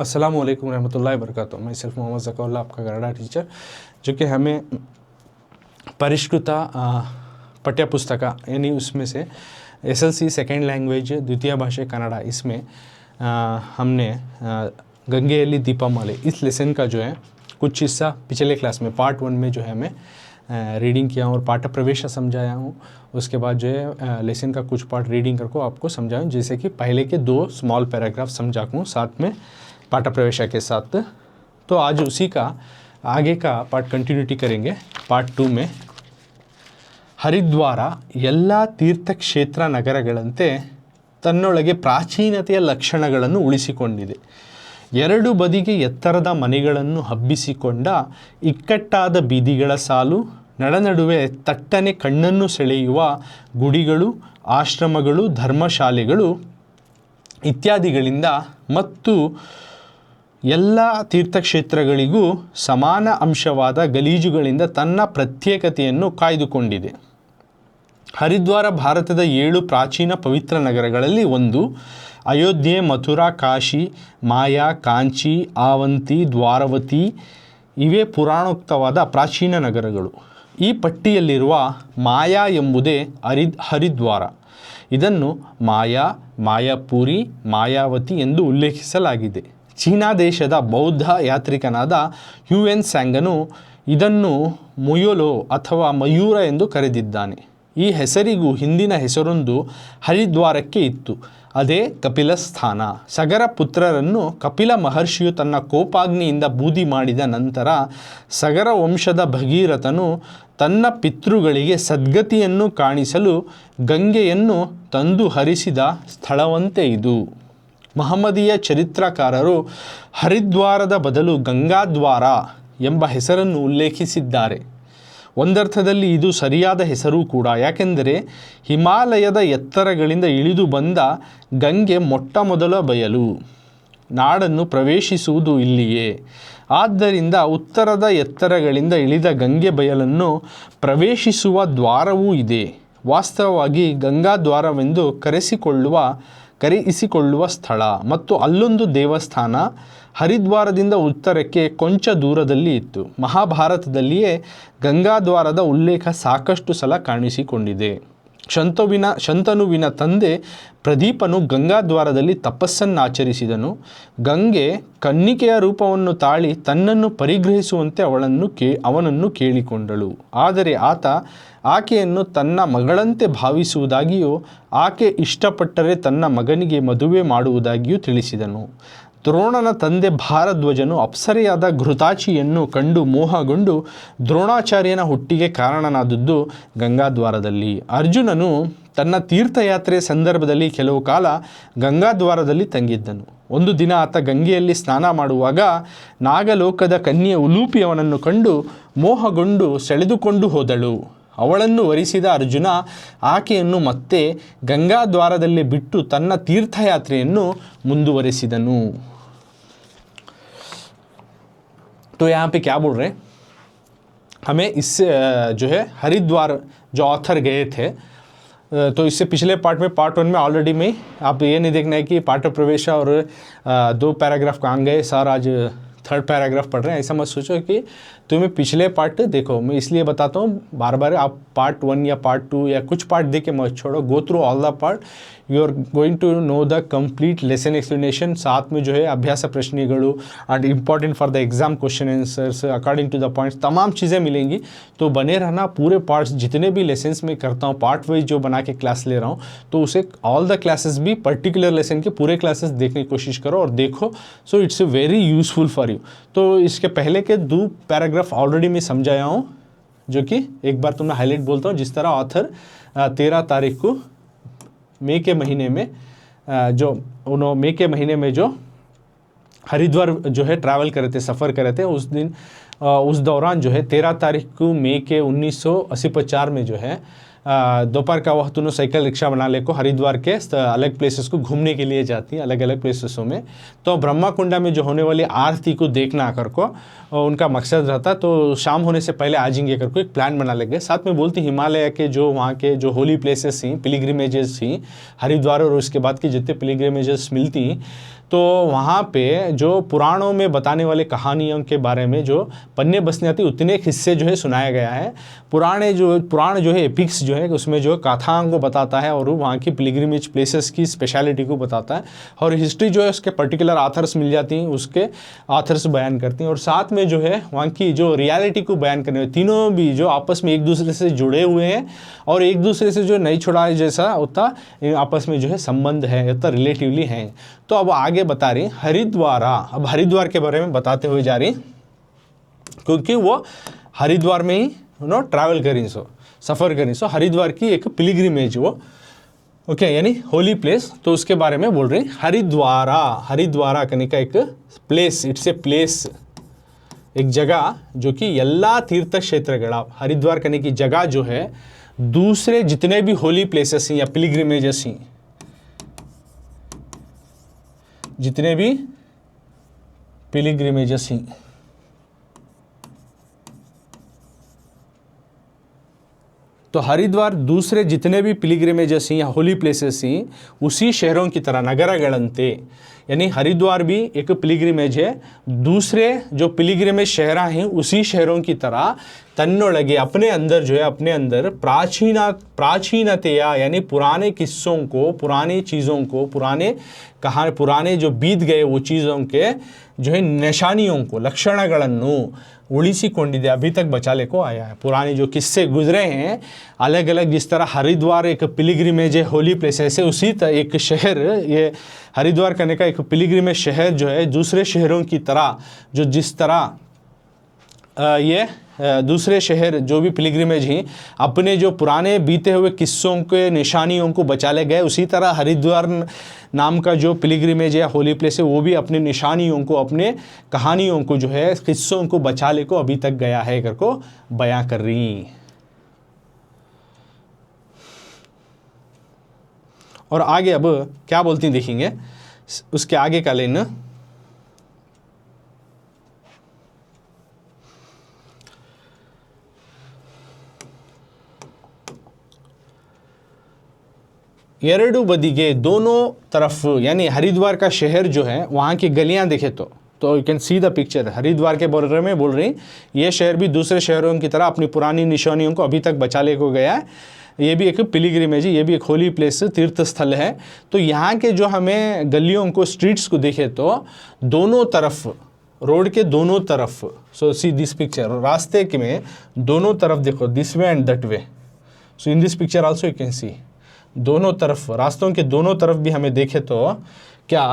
अस्सलाम वालेकुम रहमतुल्लाहि वबरकातुहू। मैं सिर्फ मोहम्मद ज़काउल्ला, आपका कन्नड़ा टीचर, जो कि हमें परिष्कृत पाठ्यपुस्तक यानी उसमें से SLC सेकेंड लैंग्वेज द्वितीय भाषा कन्नड़ा, इसमें हमने गंगेयल्ली दीपमाले इस लेसन का जो है कुछ हिस्सा पिछले क्लास में पार्ट 1 में जो है हमें रीडिंग किया और पाठ प्रवेश समझाया हूँ। उसके बाद जो है लेसन का कुछ पार्ट रीडिंग करके आपको समझाऊँ, जैसे कि पहले के 2 स्मॉल पैराग्राफ समझाऊँ साथ में पाठ प्रवेश के साथ। तो आज उसी का आगे का पार्ट कंटिन्यूटी करेंगे। पार्ट 2 में ಹರಿದ್ವಾರ ಎಲ್ಲ ತೀರ್ಥಕ್ಷೇತ್ರ ನಗರಗಳಂತೆ ತನ್ನೊಳಗೆ ಪ್ರಾಚೀನತೆಯ ಲಕ್ಷಣಗಳನ್ನು ಉಳಿಸಿಕೊಂಡಿದೆ. ಎರಡು ಬದಿಗೆ ಎತ್ತರದ ಮನೆಗಳನ್ನು ಹಬ್ಬಿಸಿಕೊಂಡ ಇಕ್ಕಟ್ಟಾದ ಬೀದಿಗಳ ಸಾಲು, ನಡುವೆ ತಟ್ಟನೆ ಕಣ್ಣನ್ನು ಸೆಳೆಯುವ ಗುಡಿಗಳು, ಆಶ್ರಮಗಳು, ಧರ್ಮಶಾಲೆಗಳು ಇತ್ಯಾದಿಗಳಿಂದ ಮತ್ತು ಎಲ್ಲ ತೀರ್ಥಕ್ಷೇತ್ರಗಳಿಗೂ ಸಮಾನ ಅಂಶವಾದ ಗಲೀಜುಗಳಿಂದ ತನ್ನ ಪ್ರತ್ಯೇಕತೆಯನ್ನು ಕಾಯ್ದುಕೊಂಡಿದೆ. ಹರಿದ್ವಾರ ಭಾರತದ 7 ಪ್ರಾಚೀನ ಪವಿತ್ರ ನಗರಗಳಲ್ಲಿ ಒಂದು. ಅಯೋಧ್ಯೆ, ಮಥುರಾ, ಕಾಶಿ, ಮಾಯಾ, ಕಾಂಚಿ, ಆವಂತಿ, ದ್ವಾರವತಿ ಇವೇ ಪುರಾಣೋಕ್ತವಾದ ಪ್ರಾಚೀನ ನಗರಗಳು. ಈ ಪಟ್ಟಿಯಲ್ಲಿರುವ ಮಾಯಾ ಎಂಬುದೇ ಹರಿದ್ವಾರ. ಇದನ್ನು ಮಾಯಾ, ಮಾಯಾಪುರಿ, ಮಾಯಾವತಿ ಎಂದು ಉಲ್ಲೇಖಿಸಲಾಗಿದೆ. ಚೀನಾ ದೇಶದ ಬೌದ್ಧ ಯಾತ್ರಿಕನಾದ ಹ್ಯುಯೆನ್ ತ್ಸಾಂಗನು ಇದನ್ನು ಮುಯೊಲೋ ಅಥವಾ ಮಯೂರ ಎಂದು ಕರೆದಿದ್ದಾನೆ. ಈ ಹೆಸರಿಗೂ ಹಿಂದಿನ ಹೆಸರೊಂದು ಹರಿದ್ವಾರಕ್ಕೆ ಇತ್ತು, ಅದೇ ಕಪಿಲಸ್ಥಾನ. ಸಗರ ಪುತ್ರರನ್ನು ಕಪಿಲ ಮಹರ್ಷಿಯು ತನ್ನ ಕೋಪಾಗ್ನಿಯಿಂದ ಬೂದಿ ಮಾಡಿದ ನಂತರ ಸಗರ ವಂಶದ ಭಗೀರಥನು ತನ್ನ ಪಿತೃಗಳಿಗೆ ಸದ್ಗತಿಯನ್ನು ಕಾಣಿಸಲು ಗಂಗೆಯನ್ನು ತಂದು ಹರಿಸಿದ ಸ್ಥಳವಂತೆ ಇದು. ಮಹಮ್ಮದೀಯ ಚರಿತ್ರಕಾರರು ಹರಿದ್ವಾರದ ಬದಲು ಗಂಗಾದ್ವಾರ ಎಂಬ ಹೆಸರನ್ನು ಉಲ್ಲೇಖಿಸಿದ್ದಾರೆ. ಒಂದರ್ಥದಲ್ಲಿ ಇದು ಸರಿಯಾದ ಹೆಸರು ಕೂಡ, ಯಾಕೆಂದರೆ ಹಿಮಾಲಯದ ಎತ್ತರಗಳಿಂದ ಇಳಿದು ಬಂದ ಗಂಗೆ ಮೊಟ್ಟಮೊದಲ ಬಯಲು ನಾಡನ್ನು ಪ್ರವೇಶಿಸುವುದು ಇಲ್ಲಿಯೇ. ಆದ್ದರಿಂದ ಉತ್ತರದ ಎತ್ತರಗಳಿಂದ ಇಳಿದ ಗಂಗೆ ಬಯಲನ್ನು ಪ್ರವೇಶಿಸುವ ದ್ವಾರವೂ ಇದೆ. ವಾಸ್ತವವಾಗಿ ಗಂಗಾದ್ವಾರವೆಂದು ಕರೆಯಿಸಿಕೊಳ್ಳುವ ಸ್ಥಳ ಮತ್ತು ಅಲ್ಲೊಂದು ದೇವಸ್ಥಾನ ಹರಿದ್ವಾರದಿಂದ ಉತ್ತರಕ್ಕೆ ಕೊಂಚ ದೂರದಲ್ಲಿ ಇತ್ತು. ಮಹಾಭಾರತದಲ್ಲಿಯೇ ಗಂಗಾದ್ವಾರದ ಉಲ್ಲೇಖ ಸಾಕಷ್ಟು ಸಲ ಕಾಣಿಸಿಕೊಂಡಿದೆ. ಶಂತನುವಿನ ತಂದೆ ಪ್ರದೀಪನು ಗಂಗಾದ್ವಾರದಲ್ಲಿ ತಪಸ್ಸನ್ನಾಚರಿಸಿದನು. ಗಂಗೆ ಕನ್ನಿಕೆಯ ರೂಪವನ್ನು ತಾಳಿ ತನ್ನನ್ನು ಪರಿಗ್ರಹಿಸುವಂತೆ ಅವನನ್ನು ಕೇಳಿಕೊಂಡಳು. ಆದರೆ ಆತ ಆಕೆಯನ್ನು ತನ್ನ ಮಗಳಂತೆ ಭಾವಿಸುವುದಾಗಿಯೂ ಆಕೆ ಇಷ್ಟಪಟ್ಟರೆ ತನ್ನ ಮಗನಿಗೆ ಮದುವೆ ಮಾಡುವುದಾಗಿಯೂ ತಿಳಿಸಿದನು. ದ್ರೋಣನ ತಂದೆ ಭಾರದ್ವಾಜನು ಅಪ್ಸರೆಯಾದ ಘೃತಾಚಿಯನ್ನು ಕಂಡು ಮೋಹಗೊಂಡು ದ್ರೋಣಾಚಾರ್ಯನ ಹುಟ್ಟಿಗೆ ಕಾರಣನಾದದ್ದು ಗಂಗಾದ್ವಾರದಲ್ಲಿ. ಅರ್ಜುನನು ತನ್ನ ತೀರ್ಥಯಾತ್ರೆಯ ಸಂದರ್ಭದಲ್ಲಿ ಕೆಲವು ಕಾಲ ಗಂಗಾದ್ವಾರದಲ್ಲಿ ತಂಗಿದ್ದನು. ಒಂದು ದಿನ ಆತ ಗಂಗೆಯಲ್ಲಿ ಸ್ನಾನ ಮಾಡುವಾಗ ನಾಗಲೋಕದ ಕನ್ಯೆ ಉಲೂಪಿ ಅವನನ್ನು ಕಂಡು ಮೋಹಗೊಂಡು ಸೆಳೆದುಕೊಂಡು ಹೋದಳು. ಅವಳನ್ನು ವರಿಸಿದ ಅರ್ಜುನ ಆಕೆಯನ್ನು ಮತ್ತೆ ಗಂಗಾದ್ವಾರದಲ್ಲಿ ಬಿಟ್ಟು ತನ್ನ ತೀರ್ಥಯಾತ್ರೆಯನ್ನು ಮುಂದುವರಿಸಿದನು. तो यहाँ पे क्या बोल रहे हैं, हमें इससे जो है हरिद्वार जो ऑथर गए थे, तो इससे पिछले पार्ट 1 में ऑलरेडी में आप ये नहीं देखना है कि पाठ प्रवेश और 2 पैराग्राफ कहाँ गए, सर आज 3rd पैराग्राफ पढ़ रहे हैं, ऐसा मत सोचो कि तुम्हें पिछले पार्ट देखो. मैं इसलिए बताता हूँ बार बार, आप पार्ट 1 या पार्ट 2 या कुछ पार्ट देख के मत छोड़ो. Go through all the part, you are going to know the complete lesson explanation. साथ में जो है अभ्यास प्रश्निಗಳು and important for the exam question answers according to the points, तमाम चीज़ें मिलेंगी. तो बने रहना. पूरे पार्ट्स जितने भी लेसन्स में करता हूँ पार्ट वाइज जो बना के क्लास ले रहा हूँ, तो उसे ऑल द क्लासेस भी पर्टिकुलर लेसन के पूरे क्लासेस देखने की कोशिश करो और देखो. So it's very useful for you. तो इसके पहले के 2 पैराग्राफ ऑलरेडी मैं समझाया हूँ, जो कि एक बार तुमने हाईलाइट बोलता हूँ. जिस तरह ऑथर 13 तारीख को मई के महीने में मई के महीने में जो हरिद्वार जो है ट्रैवल करे थे, सफ़र करे थे, उस दिन उस दौरान जो है 13 तारीख को मई के 1980 में जो है दोपहर का वक्त उन्होंने साइकिल रिक्शा बना ले को हरिद्वार के अलग प्लेसेस को घूमने के लिए जाती है, अलग अलग प्लेसेसों में। तो ब्रह्मा कुंडा में जो होने वाली आरती को देखना कर को उनका मकसद रहता, तो शाम होने से पहले आ जाएंगे कर को एक प्लान बना लेंगे। साथ में बोलती हिमालय के जो वहाँ के जो होली प्लेसेस थी, पिलग्रिमेजेस थी हरिद्वार और उसके बाद की जितने पिलग्रिमेजेस मिलती, तो वहाँ पे जो पुराणों में बताने वाले कहानियों के बारे में जो पन्ने बसने आती उतने हिस्से जो है सुनाया गया है। पुराण जो है एपिक्स जो है उसमें जो कथाओं को बताता है और वहाँ की पिलग्रिमेज प्लेसेस की स्पेशलिटी को बताता है, और हिस्ट्री जो है उसके पर्टिकुलर आथर्स मिल जाती हैं, उसके आथर्स बयान करती हैं, और साथ में जो है वहाँ की जो रियलिटी को बयान करने में तीनों भी जो आपस में एक दूसरे से जुड़े हुए हैं और एक दूसरे से जो नहीं छुड़ाए जैसा उतना आपस में जो है संबंध है, उतना रिलेटिवली है। तो अब आगे बता रही हरिद्वार, अब हरिद्वार के बारे में बताते हुए जा रही, क्योंकि वो हरिद्वार में ही ट्रैवल करी सो सफ़र करी सो हरिद्वार की एक पिलग्रिमेज वो ओके यानी होली प्लेस, तो उसके बारे में बोल रही हरिद्वारा करने का एक प्लेस, इट्स ए प्लेस, एक जगह जो कि यल्ला तीर्थ क्षेत्र हरिद्वार करने की जगह जो है दूसरे जितने भी होली प्लेसेस हैं या पिलग्रिमेजेस हैं, जितने भी पिलग्रिमेजेस हैं, तो हरिद्वार दूसरे जितने भी पिलग्रिमेजेस हैं या होली प्लेसेस हैं उसी शहरों की तरह नगरगणंते, यानी हरिद्वार भी एक पिलग्रिमेज है, दूसरे जो पिलग्रिमेज शहर हैं उसी शहरों की तरह तन्नोलगे अपने अंदर जो है अपने अंदर प्राचीनतया यानी पुराने किस्सों को, पुरानी चीज़ों को, पुराने जो बीत गए वो चीज़ों के जो है निशानियों को लक्षणಗಳನ್ನು उಳಿಸಿಕೊಂಡಿದೆ अभी तक बचाने को आया है। पुराने जो किस्से गुजरे हैं अलग अलग, जिस तरह हरिद्वार एक पिलग्रिमेज है होली प्लेस, ऐसे उसी तरह एक शहर, ये हरिद्वार करने का एक पिलग्रिमेज शहर जो है दूसरे शहरों की तरह, जो जिस तरह ये दूसरे शहर जो भी पिलग्रिमेज हैं अपने जो पुराने बीते हुए किस्सों के निशानियों को बचा ले गए, उसी तरह हरिद्वार नाम का जो पिलग्रिमेज या होली प्लेस है वो भी अपने निशानियों को, अपने कहानियों को जो है किस्सों को बचा ले को अभी तक गया है कर को बयां कर रही। और आगे अब क्या बोलती देखेंगे, उसके आगे का लाइन एरडू बदिगे दोनों तरफ, यानी हरिद्वार का शहर जो है वहाँ की गलियाँ देखे तो you can see the picture, Haridwar के बारे में बोल रही, ये शहर भी दूसरे शहरों की तरह अपनी पुरानी निशानियों को अभी तक बचा ले को गया है। ये भी एक पिलग्रिमेज है, ये भी एक होली प्लेस तीर्थ स्थल है। तो यहाँ के जो हमें गलियों को, स्ट्रीट्स को देखे तो दोनों तरफ, रोड के दोनों तरफ, सो सी दिस पिक्चर, रास्ते के में दोनों तरफ देखो, this way and that way, so in this picture also you can सी, दोनों तरफ, रास्तों के दोनों तरफ भी हमें देखे तो क्या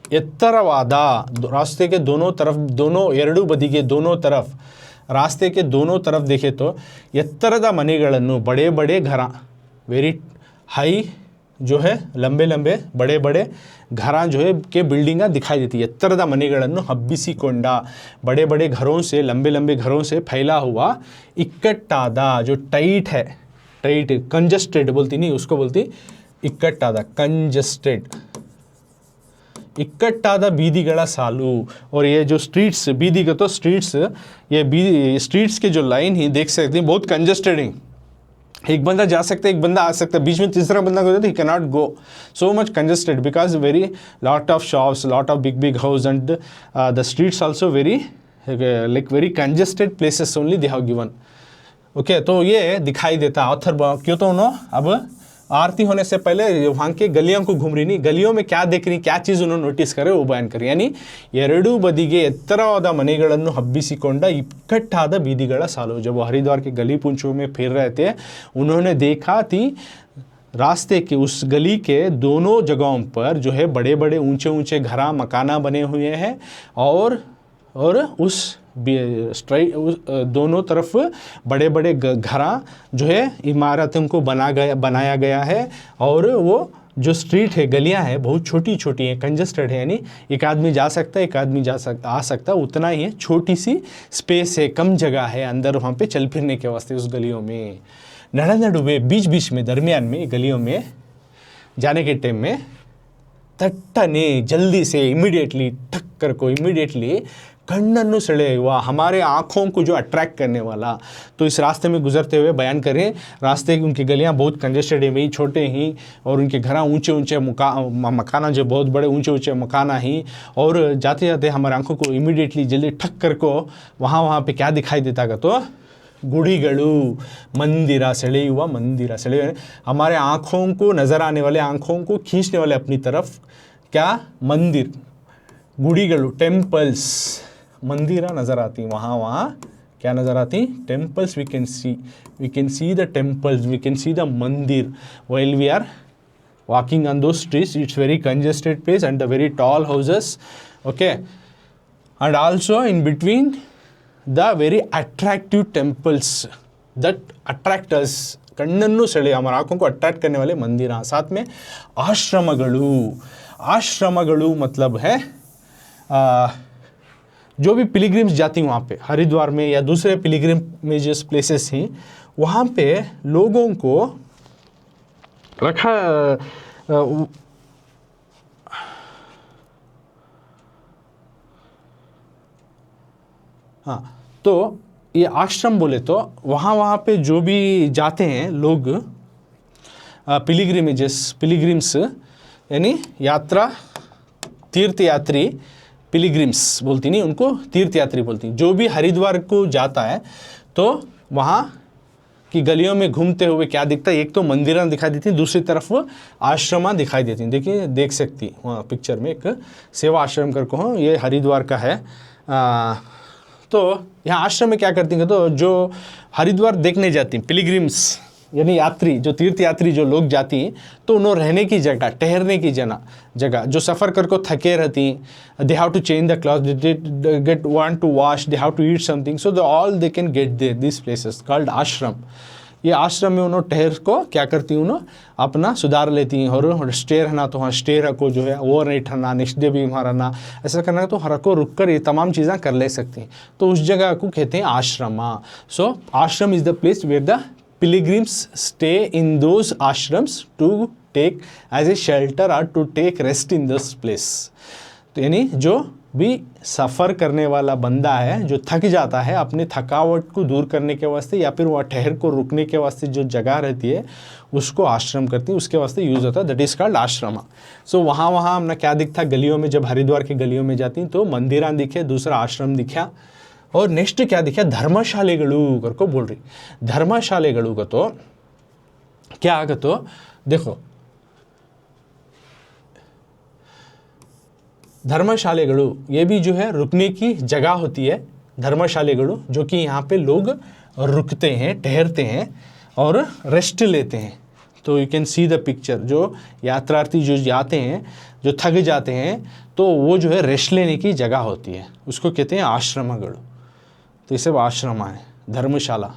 एत्तरवादा, रास्ते के दोनों तरफ, दोनों एरडू बदी के दोनों तरफ, रास्ते के दोनों तरफ देखे तो एत्तರದ ಮನೆಗಳನ್ನು, बड़े बड़े घर, वेरी हाई जो है लंबे लंबे बड़े बड़े घर जो है के बिल्डिंगा दिखाई देती है। एत्तರದ ಮನೆಗಳನ್ನು ಹಬ್ಬಿಸಿಕೊಂಡ, बड़े बड़े घरों से, लंबे लंबे घरों से फैला हुआ, इकट्टादा जो टाइट है, टाइट कंजस्टेड बोलती नहीं, उसको बोलती इकट्टादा, कंजस्टेड, इकट्टादा बीदिगड़ा सालू। और ये जो स्ट्रीट्स, बीदी का तो स्ट्रीट्स, ये स्ट्रीट्स के जो लाइन ही देख सकते हैं बहुत कंजस्टेड है, एक बंदा जा सकता है, एक बंदा आ सकता है, बीच में तीसरा बंदा को he can not go, so much congested because very lot of shops, lot of big house and the streets also very like very congested places only they have given. Okay, तो ये दिखाई देता ऑथर क्यों, तो उन्होंने अब आरती होने से पहले वहाँ के गलियों को घूम रही, नहीं गलियों में क्या देख रही, क्या चीज़ उन्होंने नोटिस करे वो बयान करी, यानी एरडू बदिगे ಎತ್ತರವಾದ ಮನೆಗಳನ್ನು ಹಬ್ಬಿಸಿಕೊಂಡ इकट्ठाದ बीदिगड़ा सालो। जब वो हरिद्वार के गली पुंचों में फिर रहे थे उन्होंने देखा थी रास्ते के उस गली के दोनों जगहों पर जो है बड़े बड़े ऊंचे ऊंचे घरा मकाना बने हुए हैं, और उस दोनों तरफ बड़े बड़े घरा जो है इमारतों को बनाया गया है, और वो जो स्ट्रीट है, गलियां हैं, बहुत छोटी छोटी हैं, कंजस्टेड है, यानी एक आदमी जा सकता है, एक आदमी आ सकता है, उतना ही है, छोटी सी स्पेस है, कम जगह है अंदर वहाँ पे चल फिरने के वास्ते उस गलियों में। नड़ुवे बीच बीच में, दरमियान में, गलियों में जाने के टाइम में तट्टने जल्दी से, इमीडिएटली ठक्कर को, इमीडिएटली कಣ್ಣನ್ನು ಸೆಳೆಯುವ, हमारे आँखों को जो अट्रैक्ट करने वाला। तो इस रास्ते में गुजरते हुए बयान करें, रास्ते उनकी गलियां बहुत कंजेस्टेड है भाई, छोटे ही, और उनके घर ऊंचे ऊंचे मकाना जो बहुत बड़े ऊंचे ऊंचे मकाना ही, और जाते जाते हमारे आंखों को इमीडिएटली जल्दी ठक्कर को वहाँ पे क्या दिखाई देता का, तो गुड़ीगलू, मंदिरा, सೆಳೆಯುವ मंदिरा, सೆಳೆಯುವ हमारे आँखों को, नज़र आने वाले, आँखों को खींचने वाले अपनी तरफ, क्या, मंदिर, गुड़ीगलू, टेम्पल्स, मंदिरा नज़र आती, वहाँ क्या नज़र आती, temples, we can see the temples, we can see the mandir while we are walking on those streets. It's very congested place and the very tall houses, okay, and also in between the very attractive temples that attract us, कಣ್ಣನ್ನು ಸೆಳೆ, हमारे आँखों को attract करने वाले मंदिर, साथ में आश्रमगलू। आश्रमगलू मतलब है जो भी पिलग्रिम्स जाती हैं वहाँ पे, हरिद्वार में या दूसरे पिलग्रिमेजेस प्लेसेस हैं, वहाँ पे लोगों को रखा, हाँ, तो ये आश्रम बोले तो वहाँ पे जो भी जाते हैं लोग, पिलग्रिम्स यानी यात्रा, तीर्थयात्री, पिलग्रिम्स बोलती नहीं, उनको तीर्थयात्री बोलती। जो भी हरिद्वार को जाता है तो वहाँ की गलियों में घूमते हुए क्या दिखता है, एक तो मंदिरें दिखाई देती, दूसरी तरफ आश्रमा दिखाई देती। देखिए, देख सकती वहाँ पिक्चर में एक सेवा आश्रम करके हो, ये हरिद्वार का है। तो यहाँ आश्रम में क्या करती हैं, तो जो हरिद्वार देखने जाती हैं पिलग्रिम्स यानी यात्री, जो तीर्थयात्री जो लोग जाती हैं, तो उन्होंने रहने की जगह, ठहरने की जगह, जो सफ़र कर को थके रहती, they have to change the cloth, they get want to wash, they have to eat something, so all they can get there, this places called ashram. ये आश्रम में उन्होंने ठहर को क्या करती हैं, उन्होंने अपना सुधार लेती हैं, और स्टे रहना तो वहाँ स्टे रखो, जो है ओवर नाइट रहना, नेक्स्ट डे भी वहाँ रहना, ऐसा करना तो हर को रुक कर ये तमाम चीज़ें कर ले सकती हैं, तो उस जगह को कहते हैं आश्रमा। So ashram is the place where the pilgrims stay in those ashrams to take as a shelter or to take rest in this place। तो यानी जो भी सफ़र करने वाला बंदा है, जो थक जाता है, अपने थकावट को दूर करने के वास्ते या फिर वह ठहर को रुकने के वास्ते जो जगह रहती है उसको आश्रम करती है, उसके वास्ते यूज़ होता है, दैट इज़ कॉल्ड आश्रमा। सो वहाँ हमने क्या दिखता, गलियों में, जब हरिद्वार की गलियों में जाती तो मंदिरां दिखे, दूसरा आश्रम दिखा, और नेक्स्ट क्या दिखा, धर्मशालेगलू करको बोल रही। धर्मशालेगलू का तो क्या आगे, तो देखो धर्मशालेगलू ये भी जो है रुकने की जगह होती है, धर्मशालेगलू, जो कि यहाँ पे लोग रुकते हैं, ठहरते हैं और रेस्ट लेते हैं। तो you can see the picture, जो यात्रार्थी जो जाते हैं, जो थक जाते हैं, तो वो जो है रेस्ट लेने की जगह होती है, उसको कहते हैं आश्रमगलू। तो ये सब आश्रमा है, धर्मशाला,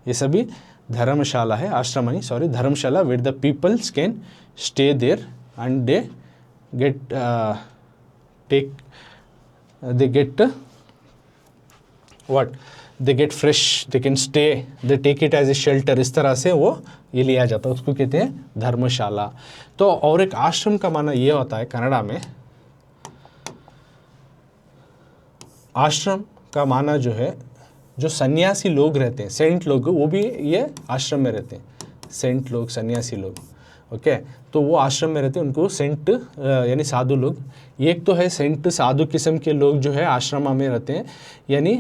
ये सभी धर्मशाला है, आश्रम नहीं, sorry, dharamshala, where the peoples can stay there and they get what they get fresh, they can stay, they take it as a shelter, इस तरह से वो ये लिया जाता है, उसको कहते हैं धर्मशाला। तो और एक आश्रम का माना ये होता है कन्नड़ा में, आश्रम का माना जो है, जो सन्यासी लोग रहते हैं, सेंट लोग, वो भी ये आश्रम में रहते हैं, सेंट लोग, सन्यासी लोग, ओके। तो वो आश्रम में रहते हैं, उनको सेंट यानी साधु लोग। एक तो है सेंट, साधु किस्म के लोग जो है आश्रमा में रहते हैं, यानी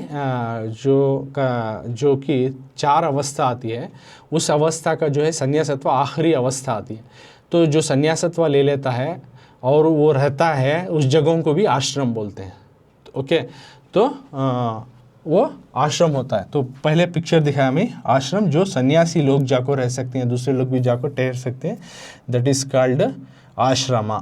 जो कि 4 अवस्था आती है, उस अवस्था का जो है संन्यासत्व आखिरी अवस्था आती है। तो जो संन्यासत्व ले लेता है और वो रहता है, उस जगहों को भी आश्रम बोलते हैं, ओके। तो वो आश्रम होता है। तो पहले पिक्चर दिखाया हमें आश्रम, जो सन्यासी लोग जाकर रह सकते हैं, दूसरे लोग भी जाकर ठहर सकते हैं, दैट इज़ कॉल्ड आश्रमा,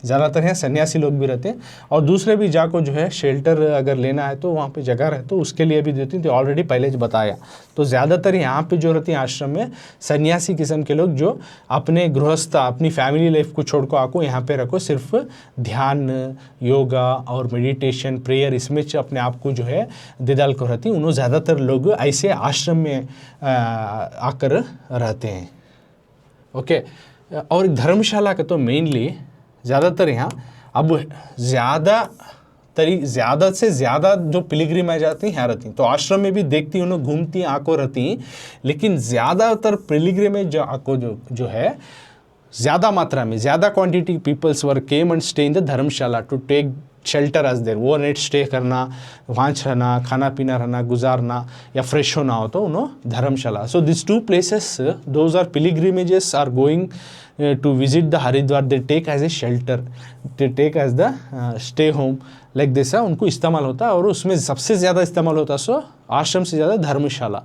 ज़्यादातर यहाँ सन्यासी लोग भी रहते हैं, और दूसरे भी जाको जो है शेल्टर अगर लेना है तो वहाँ पे जगह रहे तो उसके लिए भी देती हैं, तो ऑलरेडी पहले बताया। तो ज़्यादातर यहाँ पे जो रहती हैं आश्रम में सन्यासी किस्म के लोग, जो अपने गृहस्थ अपनी फैमिली लाइफ को छोड़ को आको यहाँ पे रखो, सिर्फ ध्यान, योगा और मेडिटेशन, प्रेयर, इसमें अपने आप को जो है दिदाल को रहती हैं। उन्होंने ज़्यादातर लोग ऐसे आश्रम में आकर रहते हैं। ओके, और धर्मशाला का तो मेनली ज़्यादातर यहाँ अब ज़्यादा से ज़्यादा जो पिलग्रिम आ जाती हैं यहाँ रहती हैं। तो आश्रम में भी देखती उन्हें घूमती आको रहती, लेकिन ज़्यादातर पिलग्रिम जो आको जो है ज़्यादा मात्रा में, ज़्यादा quantity peoples were came and stay in the dharamshala to take shelter as there, overnight stay करना, वहाँ रहना, खाना पीना रहना, गुजारना या फ्रेश होना हो तो उन्होंने Dharamshala. So this two places those are pilgrimages are going to visit the Haridwar, they take as a shelter, they take as the stay home like this, उनको इस्तेमाल होता है। और उसमें सबसे ज़्यादा इस्तेमाल होता है सो आश्रम से ज़्यादा धर्मशाला।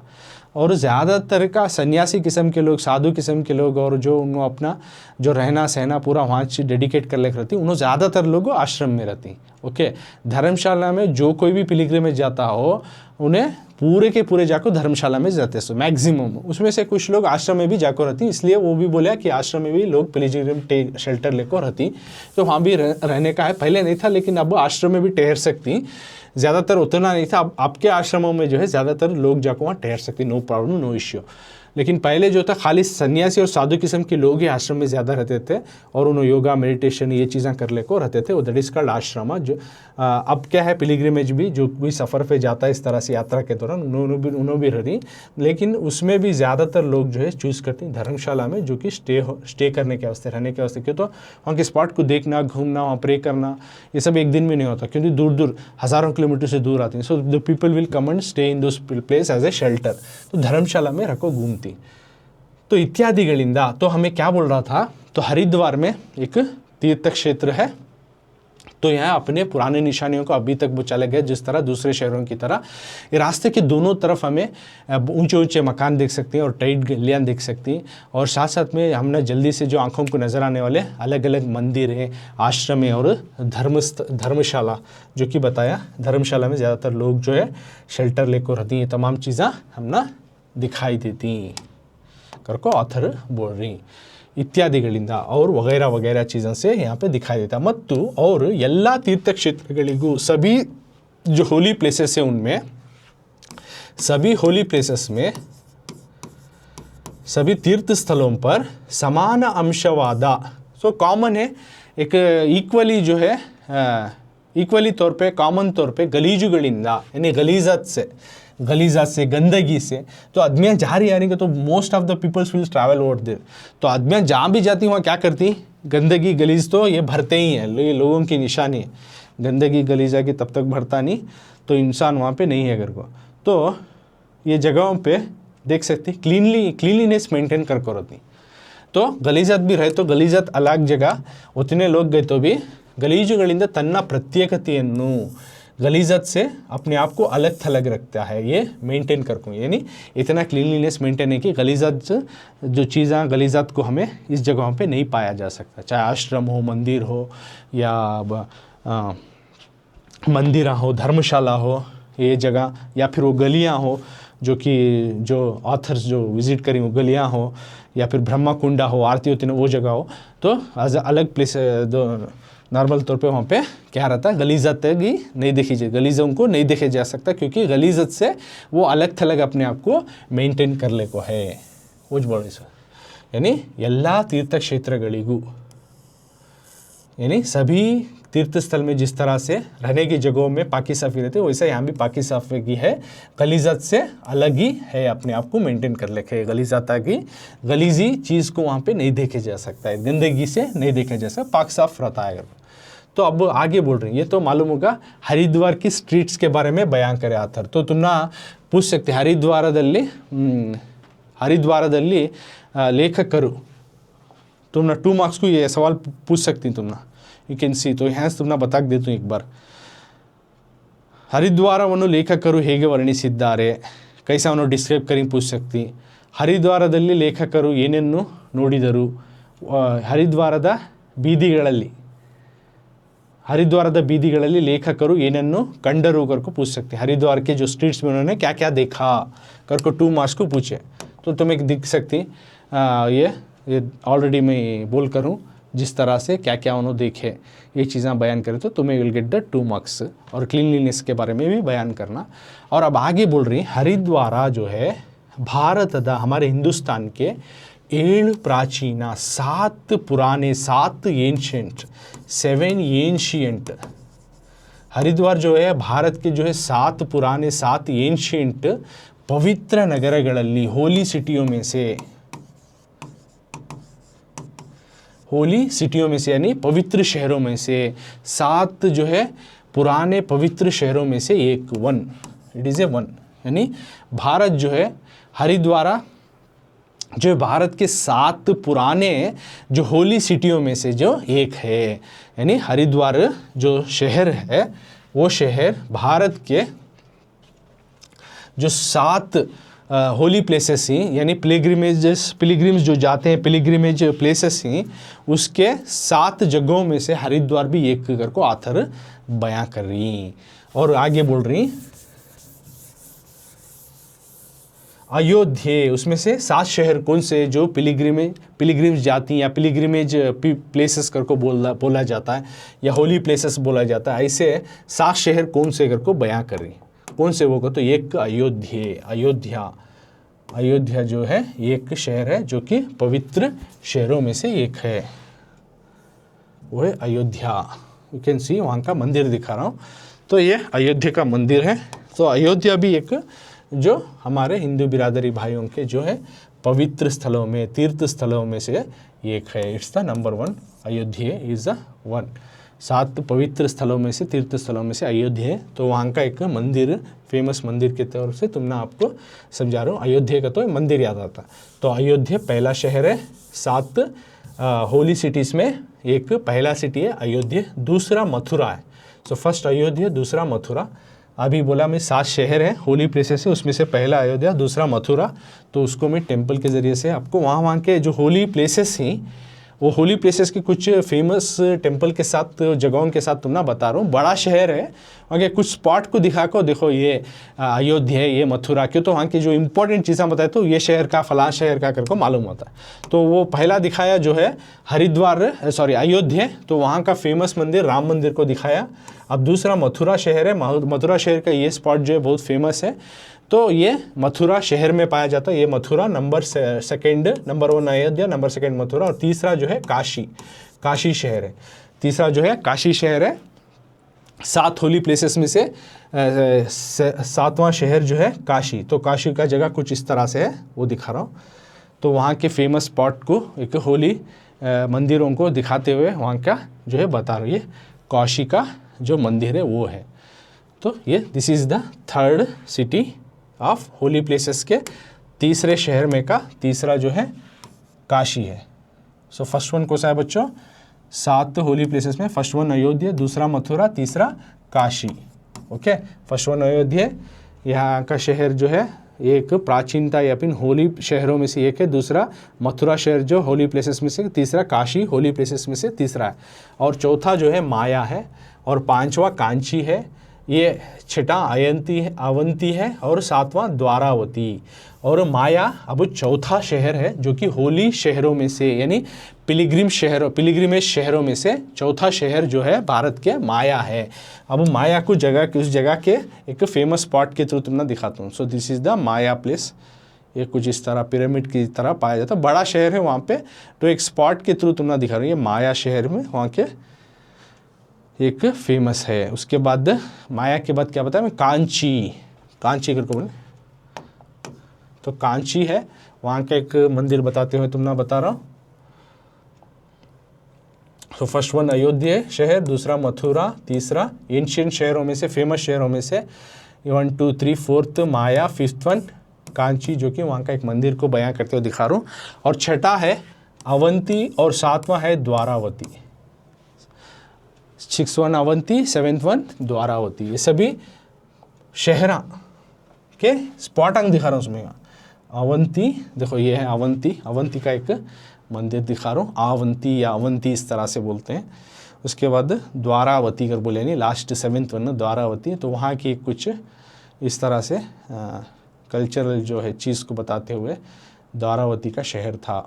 और ज़्यादातर का सन्यासी किस्म के लोग, साधु किस्म के लोग, और जो उन्होंने अपना जो रहना सहना पूरा वहाँ डेडिकेट कर लेकर रहती, उन्होंने ज़्यादातर लोग आश्रम में रहती। ओके, धर्मशाला में जो कोई भी पिलग्रिमेज जाता हो उन्हें पूरे के पूरे जाकर धर्मशाला में जाते हैं मैक्सिमम। उसमें से कुछ लोग आश्रम में भी जाकर रहती, इसलिए वो भी बोला कि आश्रम में भी लोग पिलग्रिम शेल्टर लेकर रहती, तो वहाँ भी रहने का है। पहले नहीं था, लेकिन अब आश्रम में भी ठहर सकती, ज़्यादातर उतना नहीं था। अब आपके आश्रमों में जो है ज़्यादातर लोग जाकर वहाँ ठहर सकती, नो प्रॉब्लम, नो इश्यू। लेकिन पहले जो था खाली सन्यासी और साधु किस्म के लोग ही आश्रम में ज़्यादा रहते थे, और उन्होंने योगा मेडिटेशन ये चीज़ें कर ले को रहते थे, वो दैट इज़ कॉल्ड आश्रम। जो अब क्या है, पिलग्रिमेज भी जो भी सफ़र पे जाता है इस तरह से यात्रा के दौरान, उन्होंने भी रही, लेकिन उसमें भी ज़्यादातर लोग जो है चूज़ करते हैं धर्मशाला में, जो कि स्टे करने के वास्ते, रहने के वास्ते। क्यों, तो वहाँ के स्पॉट को देखना, घूमना, वहाँ प्रे करना, ये सब एक दिन में नहीं होता, क्योंकि दूर दूर हज़ारों किलोमीटर से दूर आते हैं। So the people will come and stay in those place as a shelter, तो धर्मशाला में रखो घूमती। तो इत्यादिಗಳಿಂದ, तो हमें क्या बोल रहा था, तो हरिद्वार में एक तीर्थ क्षेत्र है, तो यहाँ अपने पुराने निशानियों को अभी तक वो चले गए, जिस तरह दूसरे शहरों की तरह। ये रास्ते के दोनों तरफ हमें ऊंचे ऊंचे मकान देख सकते हैं और टाइट गलियाँ देख सकती हैं, और साथ साथ में हमने जल्दी से जो आंखों को नज़र आने वाले अलग अलग मंदिर हैं, आश्रम है और धर्मशाला, जो कि बताया धर्मशाला में ज़्यादातर लोग जो है शेल्टर लेकर रहती हैं, तमाम चीज़ें हमने दिखाई देती करको ऑथर बोल रही इत्यादिಗಳಿಂದ और वगैरह वगैरह चीज़ों से यहाँ पे दिखाई देता। मत्तु और ಎಲ್ಲ तीर्थ क्षेत्रಗಳಿಗೂ, सभी जो होली प्लेसेस है उनमें, सभी होली प्लेसेस में, सभी तीर्थ स्थलों पर समान अंशवाद, सो कॉमन है, एक इक्वली जो है इक्वली तौर पे, कॉमन तौर पे गलीजुಗಳಿಂದ, यानी गलीजात से, गंदगी से, तो आदमियाँ जा रही आ रही, तो most of the peoples will travel over there. तो आदमियाँ जहाँ भी जाती वहाँ क्या करती, गंदगी गलीज तो ये भरते ही हैं, ये लोगों की निशानी है। गंदगी गलीजा की तब तक भरता नहीं तो इंसान वहाँ पे नहीं है घर को। तो ये जगहों पे देख सकते क्लीनलीनेस मेंटेन कर रहती। तो गलीजात भी रहे तो गलीजात अलग जगह, उतने लोग गए तो भी गलीजुಗಳಿಂದ ತನ್ನ ಪ್ರತ್ಯೇಕತೆಯನ್ನು, गलीजत से अपने आप को अलग थलग रखता है, ये मेंटेन करको, यानी इतना क्लीनलीनेस मेंटेन है कि गलीजत जो चीज़ें गलीजत को हमें इस जगहों पे नहीं पाया जा सकता, चाहे आश्रम हो, मंदिर हो, या मंदिर हो, धर्मशाला हो, ये जगह, या फिर वो गलियाँ हो जो कि जो ऑथर्स जो विज़िट करें वो गलियाँ हो, या फिर ब्रह्मा कुंडा हो, आरती होती है वो जगह हो, तो एज अलग प्लेस दो नॉर्मल तौर पे वहाँ पे क्या रहता है, गलीजत की नहीं देखी जाए, गलीजों को नहीं देखे जा सकता, क्योंकि गलीजत से वो अलग थलग अपने आप को मेंटेन कर ले को है। वो बोले सर, यानी ಎಲ್ಲ तीर्थ क्षेत्रಗಳಿಗೂ, यानी सभी तीर्थ स्थल में जिस तरह से रहने की जगहों में पाकी साफ़ी रहती है, वैसा यहाँ भी पाकी साफ़ी की है, गलीजत से अलग ही है, अपने आप को मेंटेन कर लेके। गलीजाता की गलीजी चीज़ को वहाँ पे नहीं देखे जा सकता है, गंदगी से नहीं देखे जा सकता, पाक साफ रहता है। तो अब आगे बोल रहे हैं, ये तो मालूम होगा हरिद्वार की स्ट्रीट्स के बारे में बयान करे आथर। तो तुम ना पूछ सकते हरिद्वारदल्ली लेखकರು, तुम ना 2 मार्क्स को ये सवाल पूछ सकती तुम ना, यू कैन सी। तो यहाँ से तुम ना बता देता हूँ एक बार, ಹರಿದ್ವಾರವನ್ನು ಲೇಖಕರು ಹೇಗೆ ವರ್ಣಿಸಿದ್ದಾರೆ, ಕೈಸಾ ಅವನು ಡಿಸ್ಕ್ರೈಬ್ ಕರಿ पूछ सकती। ಹರಿದ್ವಾರದಲ್ಲಿ ಲೇಖಕರು ಏನನ್ನು ನೋಡಿದರು, ಹರಿದ್ವಾರದ ಬೀದಿಗಳಲ್ಲಿ, ಹರಿದ್ವಾರದ ಬೀದಿಗಳಲ್ಲಿ ಲೇಖಕರು ಏನನ್ನು ಕಂಡರು करको पूछ सकते हैं। हरिद्वार के जो स्ट्रीट्स में उन्होंने क्या क्या देखा करको 2 मार्क्स को पूछे तो तुम्हें दिख सकती ये ऑलरेडी मैं बोल कर हूँ जिस तरह से क्या क्या उन्होंने देखे ये चीज़ें बयान करें तो तुम्हें विल गेट द 2 मार्क्स। और क्लीनलीनेस के बारे में भी बयान करना। और अब आगे बोल रही हरिद्वार जो है भारतದ हमारे हिंदुस्तान के 7 प्राचीन 7 पुराने 7 एंशियंट 7 एंशियंट हरिद्वार जो है भारत के जो है 7 पुराने 7 एंशियंट पवित्र नगरಗಳಲ್ಲಿ होली सिटियों में से यानी पवित्र शहरों में से 7 जो है पुराने पवित्र शहरों में से एक 1 इट इज़ ए 1 यानी भारत जो है हरिद्वार जो भारत के 7 पुराने जो होली सिटियों में से जो एक है। यानी हरिद्वार जो शहर है वो शहर भारत के जो 7 होली प्लेसेस ही यानी पिलग्रिम्स जो जाते हैं पिलग्रिमेज प्लेसेस ही उसके 7 जगहों में से हरिद्वार भी एक करके आथर बयां कर रही। और आगे बोल रही अयोध्या उसमें से 7 शहर कौन से जो पिलग्रिम्स जाती हैं या पिलग्रिमेज प्लेसेस करको बोला जाता है या होली प्लेसेस बोला जाता है ऐसे 7 शहर कौन से करको बयां कर रही। कौन से वो तो एक अयोध्या जो है एक शहर है जो कि पवित्र शहरों में से एक है वो है अयोध्या। यू कैन सी वहाँ का मंदिर दिखा रहा हूँ तो ये अयोध्या का मंदिर है। तो अयोध्या भी एक जो हमारे हिंदू बिरादरी भाइयों के जो है पवित्र स्थलों में तीर्थ स्थलों में से एक है। It's the number 1 Ayodhya is the 1 7 पवित्र स्थलों में से तीर्थ स्थलों में से अयोध्या है। तो वहाँ का एक मंदिर फेमस मंदिर के तौर से तुमने आपको समझा रहा हूँ। अयोध्या का तो मंदिर याद आता तो अयोध्या पहला शहर है 7 होली सिटीज़ में एक पहला सिटी है अयोध्या। दूसरा मथुरा है। सो फर्स्ट अयोध्या दूसरा मथुरा। अभी बोला मैं 7 शहर हैं होली प्लेसेस है उसमें से पहला अयोध्या दूसरा मथुरा। तो उसको मैं टेम्पल के ज़रिए से आपको वहाँ के जो होली प्लेसेस हैं वो होली प्लेसेस के कुछ फेमस टेम्पल के साथ जगहों के साथ तुम ना बता रहा हूँ। बड़ा शहर है ओके कुछ स्पॉट को दिखा को देखो ये अयोध्या है ये मथुरा क्यों तो वहाँ की जो इंपॉर्टेंट चीज़ें बताए तो ये शहर का फलां शहर का करके मालूम होता है। तो वो पहला दिखाया जो है अयोध्या तो वहाँ का फेमस मंदिर राम मंदिर को दिखाया। अब दूसरा मथुरा शहर है। मथुरा शहर का ये स्पॉट जो है बहुत फेमस है तो ये मथुरा शहर में पाया जाता है। ये मथुरा नंबर 1 अयोध्या नंबर 2 मथुरा। और तीसरा जो है काशी शहर है। तीसरा जो है काशी शहर है। 7 होली प्लेसेस में से 7वां शहर जो है काशी। तो काशी का जगह कुछ इस तरह से है वो दिखा रहा हूँ। तो वहाँ के फेमस स्पॉट को एक होली मंदिरों को दिखाते हुए वहाँ का जो है बता रही है काशी का जो मंदिर है वो है। तो ये this is the 3rd city of Holi places के तीसरे शहर में का तीसरा जो है काशी है। सो फर्स्ट 1 कौन सा है बच्चों 7 होली प्लेसेस में फर्स्ट 1 अयोध्या दूसरा मथुरा तीसरा काशी। ओके फर्स्ट 1 अयोध्या यहाँ का शहर जो है एक प्राचीनता या फिर होली शहरों में से एक है। दूसरा मथुरा शहर जो होली प्लेसेस में से तीसरा काशी होली प्लेसेस में से तीसरा है। और चौथा जो है माया है और 5वां कांची है। ये 6वां अवंती है और 7वां द्वारावती। और माया अब चौथा शहर है जो कि होली शहरों में से यानी पिलग्रिमेज शहरों में से चौथा शहर जो है भारत के माया है। अब माया को उस जगह के एक फेमस स्पॉट के थ्रू तुमने दिखाता हूँ। So this is the Maya place. ये कुछ इस तरह पिरामिड की तरह पाया जाता है बड़ा शहर है वहाँ पे। तो एक स्पॉट के थ्रू तुमने दिखा रही है माया शहर में वहाँ के एक फेमस है। उसके बाद माया के बाद क्या बताया मैं कांची करके बोले तो कांची है वहाँ का एक मंदिर बताते हुए तुमने बता रहा हूँ। तो फर्स्ट 1 अयोध्या शहर दूसरा मथुरा तीसरा एंशियंट शहरों में से फेमस शहरों में से 1 2 3 4th माया 5th 1 कांची जो कि वहाँ का एक मंदिर को बयां करते हुए दिखा रहा हूँ। और 6वां है अवंती और 7वां है द्वारावती। 6th 1 Avanti 7th 1 Dwaravati. ये सभी शहरा के स्पॉट अंग दिखा रहा हूँ उसमें। अवंती देखो ये है अवंती का एक मंदिर दिखा रहा हूँ। अवंती या अवंती इस तरह से बोलते हैं। उसके बाद द्वारावती कर बोले, यानी लास्ट 7th वन द्वारावती। तो वहाँ की कुछ इस तरह से कल्चरल जो है चीज़ को बताते हुए द्वारावती का शहर था।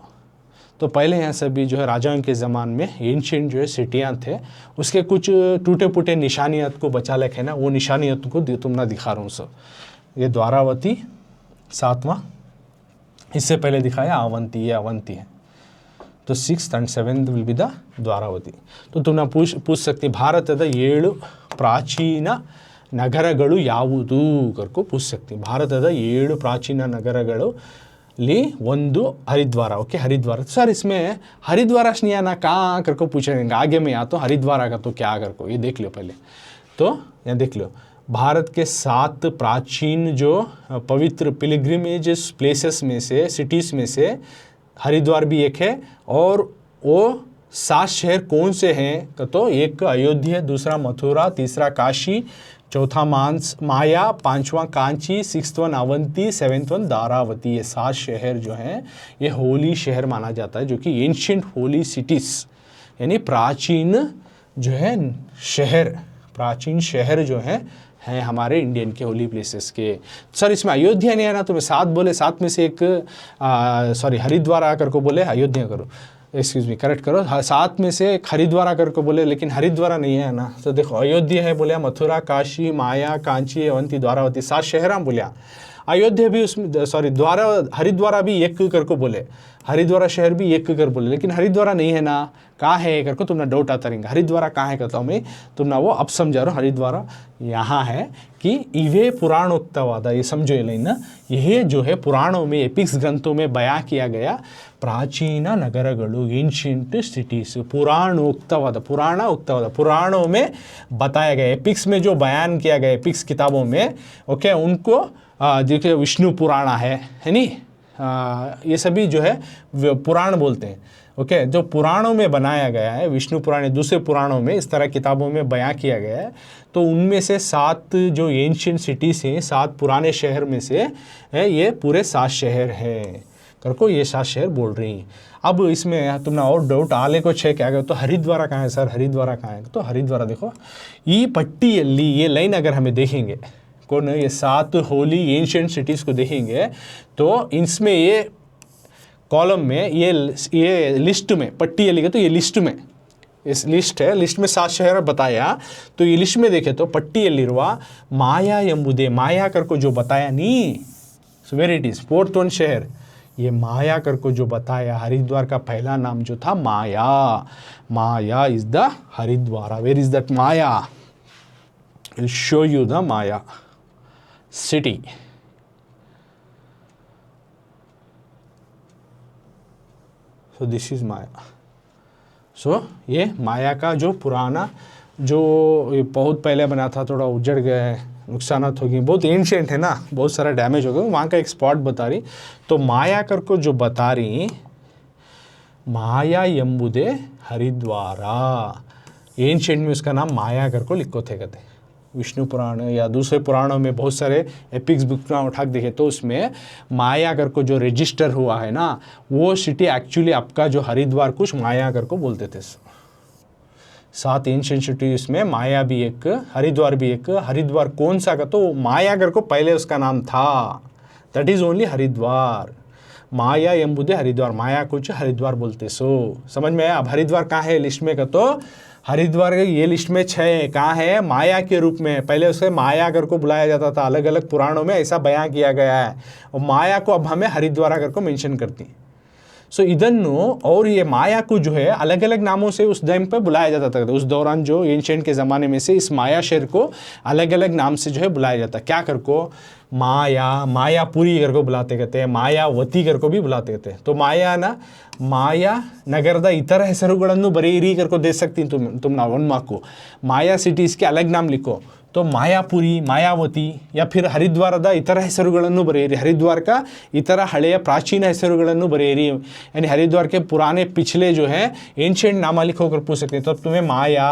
तो पहले यहाँ सभी जो है राजाओं के ज़माने में एंशिएंट जो है सिटियाँ थे, उसके कुछ टूटे फूटे निशानियत को बचा रखे ना, वो निशानियत को तुमने दिखा रहा हूँ सब। ये द्वारावती 7वां, इससे पहले दिखाया अवंती, ये अवंती है। तो 6th and 7th will be the Dwaravati. तो तुमने पूछ सकती ಭಾರತದ 7 ಪ್ರಾಚೀನ ನಗರಗಳು ಯಾವುದು करको पूछ सकती। ಭಾರತದ 7 प्राचीन नगरಗಳು ली 1 हरिद्वार। ओके, हरिद्वार। सर इसमें हरिद्वार नहीं आना कहाँ करको पूछेंगे आगे में, या तो हरिद्वार आगा तो क्या करको, ये देख लो पहले। तो यहाँ देख लो, भारत के 7 प्राचीन जो पवित्र पिलग्रिमेज प्लेसेस में से, सिटीज़ में से हरिद्वार भी एक है। और वो 7 शहर कौन से हैं तो एक अयोध्या, दूसरा मथुरा, तीसरा काशी, चौथा माया, 5वां Kanchi, 6th one Avanti, 7th one Dwaravati. ये 7 शहर जो हैं ये होली शहर माना जाता है, जो कि एंशिएंट होली सिटीज़, यानी प्राचीन जो है शहर, प्राचीन शहर जो हैं हमारे इंडियन के होली प्लेसेस के। सर इसमें अयोध्या नहीं है ना, तुम्हें 7 बोले, 7 में से एक हरिद्वार आकर को बोले, अयोध्या करो, एक्सक्यूज़ मी करेक्ट करो, 7 में से एक हरिद्वार आकर को बोले, लेकिन हरिद्वार नहीं है ना। तो देखो अयोध्या है बोलिया, मथुरा, काशी, माया, कांची, अवंती, द्वारावती 7 शहर हम बोलिया। अयोध्या भी उसमें हरिद्वार भी एक करको बोले, हरिद्वार शहर भी एक कर बोले, लेकिन हरिद्वार नहीं है ना, कहाँ है करको तुमने डाउट आता रहेंगे। हरिद्वार कहाँ है कहता हूँ मैं, तुम ना वो अब समझा रहा हूँ। हरिद्वार यहाँ है कि इवे पुराणोक्तवाद, ये समझो ये लाइन ना, यह जो है पुराणों में, एपिक्स ग्रंथों में बयां किया गया प्राचीन नगरगलु, एंशिएंट सिटीज़, पुराणोक्तवाद, पुराणोक्तवाद, पुराणों में बताया गया, एपिक्स में जो बयान किया गया, एपिक्स किताबों में, ओके, उनको देखिए विष्णु पुराण है नहीं, ये सभी जो है पुराण बोलते हैं। ओके, जो पुराणों में बनाया गया है, विष्णु पुराण, दूसरे पुराणों में इस तरह किताबों में बयां किया गया है। तो उनमें से 7 जो एंशिएंट सिटीज़ हैं, 7 पुराने शहर में से है, ये पूरे 7 शहर हैं करको, ये 7 शहर बोल रही हैं। अब इसमें तुमने और डाउट आले को छे क्या, तो हरिद्वार कहाँ है सर, हरिद्वार कहाँ है, तो हरिद्वार देखो ई पट्टियल्ली, ये लाइन अगर हमें देखेंगे कौन, ये 7 होली एंशिएंट सिटीज़ को देखेंगे तो इसमें ये कॉलम में, ये लिस्ट में पट्टियल्ली का, तो ये लिस्ट में, इस लिस्ट है, लिस्ट में 7 शहर बताया। तो ये लिस्ट में देखे तो पट्टियल्लिरुवा माया ಎಂಬುದೇ, माया कर को जो बताया नहीं, so where it is 4th one शहर, ये माया कर को जो बताया, हरिद्वार का पहला नाम जो था Maya, Maya is the Haridwar. Where is that Maya, will show you the Maya city. So this is Maya. So ये माया का जो पुराना, जो बहुत पहले बना था, थोड़ा उजड़ गया है, नुकसानात हो गई, बहुत एंशिएंट है ना, बहुत सारा डैमेज हो गया, वहाँ का एक स्पॉट बता रही। तो माया कर को जो बता रही, माया ಎಂಬುದೇ हरिद्वारा, एंशिएंट में उसका नाम माया कर को लिखो थे कहते। विष्णु पुराण या दूसरे पुराणों में बहुत सारे एपिक्स बुक उठा के देखे तो उसमें माया कर को जो रजिस्टर हुआ है ना, वो सिटी एक्चुअली आपका जो हरिद्वार कुछ माया कर को बोलते थे। 7 एंशिएंट सिटीज में माया भी एक, हरिद्वार भी एक। हरिद्वार कौन सा का, तो माया कर को पहले उसका नाम था, दैट इज ओनली हरिद्वार। माया ಎಂಬುದೇ हरिद्वार, माया कुछ हरिद्वार बोलते। सो समझ में आया। अब हरिद्वार कहाँ है लिस्ट में का, तो हरिद्वार ये लिस्ट में 6 है, कहाँ है, माया के रूप में। पहले उसे माया कर को बुलाया जाता था, अलग अलग पुराणों में ऐसा बयां किया गया है, और माया को अब हमें हरिद्वार कर को मेंशन करती। सो ಇದನ್ನು और ये माया को जो है अलग अलग नामों से उस टाइम पे बुलाया जाता था। उस दौरान जो एंशिएंट के ज़माने में से इस माया शहर को अलग अलग नाम से जो है बुलाया जाता। क्या कर को, माया, मायापुरी कर को बुलाते कहते हैं, मायावती कर को भी बुलाते कहते हैं। तो माया ना, ಮಾಯಾ ನಗರದ इतर ಹೆಸರುಗಳನ್ನು ಬರೆಯಿರಿ करको दे सकती तुम ना 1 मार्क को। माया सिटीज़ के अलग नाम लिखो, तो मायापुरी, मायावती, या फिर हरिद्वाರದ इतर ಹೆಸರುಗಳನ್ನು ಬರೆಯಿರಿ, हरिद्वार का इतर हಳೆಯ प्राचीन ಹೆಸರುಗಳನ್ನು ಬರೆಯಿರಿ, यानी हरिद्वार के पुराने पिछले जो है एंशिएंट नामा लिखो कर पूछ सकते हैं। तो अब तुम्हें माया,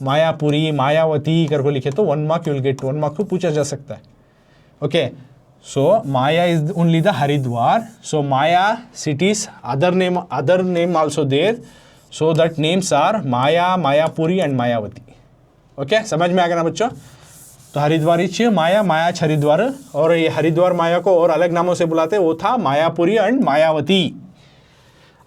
मायापुरी, मायावती करको लिखे तो 1 mark you will get, 1 mark को पूछा जा सकता है। Okay, so Maya is only the Haridwar. So Maya cities, other name also there. So that names are Maya, Mayapuri and Mayavati. Okay, समझ में आ गया ना बच्चों? तो हरिद्वारी च माया, माया हरिद्वार, और ये हरिद्वार माया को और अलग नामों से बुलाते, वो था मायापुरी एंड मायावती।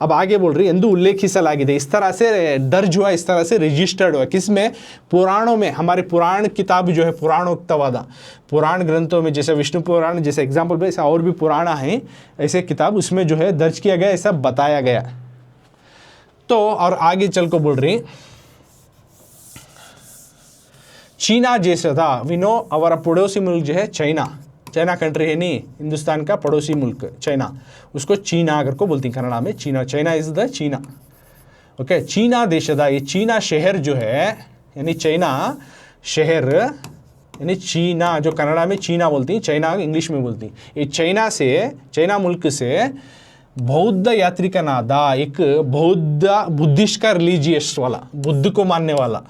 अब आगे बोल रही ಎಂದು उल्लेखिಸಲಾಗಿದೆ, इस तरह से दर्ज हुआ, इस तरह से रजिस्टर्ड हुआ, किसमें? पुराणों में। हमारे पुराण किताब जो है, पुराणोक्तवाद, पुराण ग्रंथों में, जैसे विष्णु पुराण जैसे एग्जाम्पल पे, ऐसा और भी पुराण हैं ऐसे किताब, उसमें जो है दर्ज किया गया, ऐसा बताया गया। तो और आगे चल को बोल रही, चीना जैसा था, वी नो हमारा पड़ोसी मुल्क जो है चाइना, चाइना कंट्री है नहीं, हिंदुस्तान का पड़ोसी मुल्क चाइना, उसको चीना अगर को बोलती कन्नड़ा में, चीना, चाइना इज द चीना। ओके, चीना देशदा, ये चीना शहर जो है, यानी चाइना शहर, यानी चीना जो कन्नड़ा में चीना बोलती, चाइना इंग्लिश में बोलती, ये चाइना से, चाइना मुल्क से बौद्ध यात्री का नादा, एक बुद्धिस्ट का रिलीजियस वाला, बुद्ध को मानने वाला,